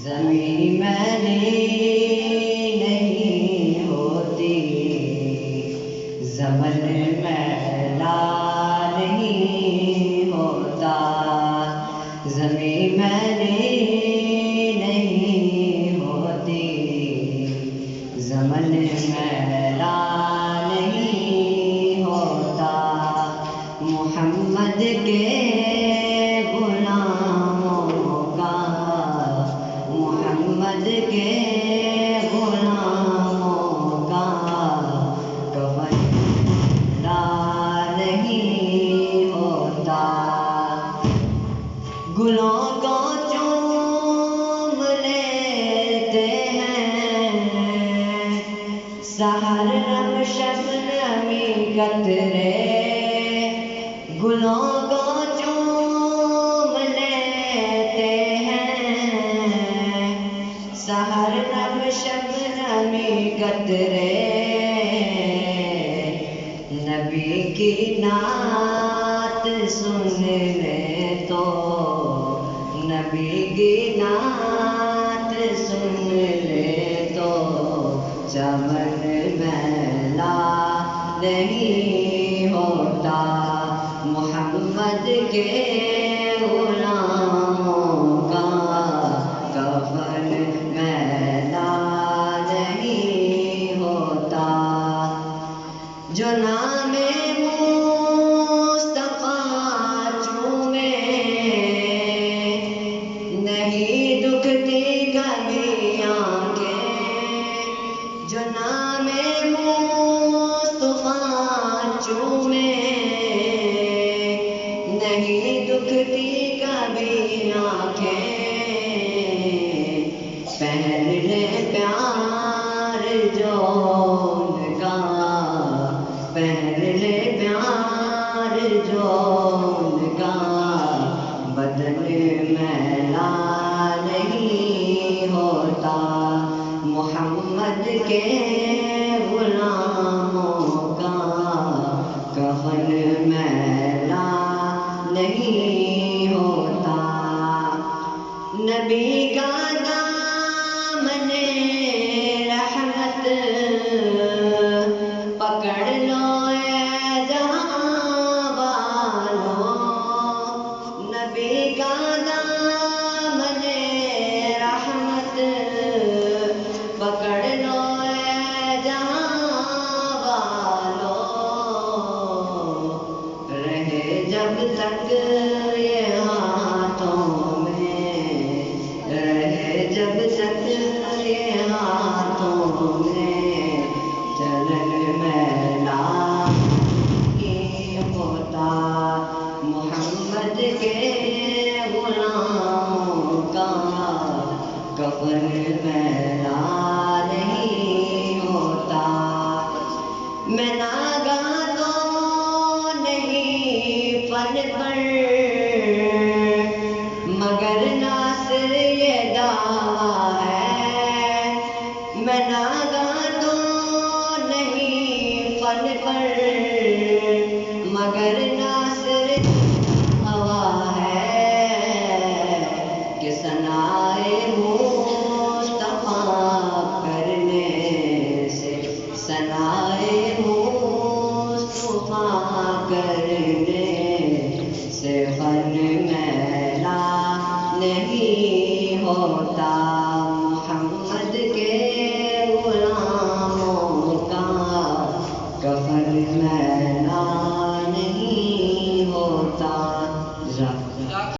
زمین میلی نہیں ہوتی، زمن میلا نہیں ہوتا، زمین میلی نہیں ہوتی، زمن میلا نہیں ہوتا، محمد کے محمد کے غلاموں کا کفن نہیں ہوتا، گلوں کو چوم لیتے ہیں سحر نم شبنمی قطرے، گلوں کو چوم لیتے ہیں سحر نم شبنمی قطرے، نبی کی نعت سن لے تو، نبی کی نعت سن لے تو چمن میلا نہیں ہوتا، محمد کے غلاموں کا کفن میلا نہیں ہوتا، جو نام مصطفیٰ چومے نہیں دکھتی کبھی آنکھیں، جو نام مصطفیٰ چومے نہیں دکھتی کبھی آنکھیں، پہن لے پیار جو ان کا، پہن لے پیار جو ان کا، بدن میلا نہیں ہوتا، محمد کے غلاموں کا کفن میلا نہیں ہوتا، نبی کا دامن رحمت پکڑ لو اے جہاں والوں، نبی کا دامن رحمت پکڑ لو اے جہاں والوں، رہے جب تک یہ ہاتھوں میں، رہے جب تک یہ ہاتھوں میں، چلن میلا نہیں ہوتا، محمد کے غلاموں کا کفن میلا نہیں ہوتا، میں ناگاہ تو نہیں فن پر مگر ناصر یہ دعویٰ ہے، میں ناگاہ تو نہیں فن پر مگر ناصر ہوا ہے، کہ ثنائے مصطفیٰ کرنے سے، ثنائے مصطفیٰ کرنے سے فن میلا نہیں ہوتا، محمد کے غلاموں کا کفن میلا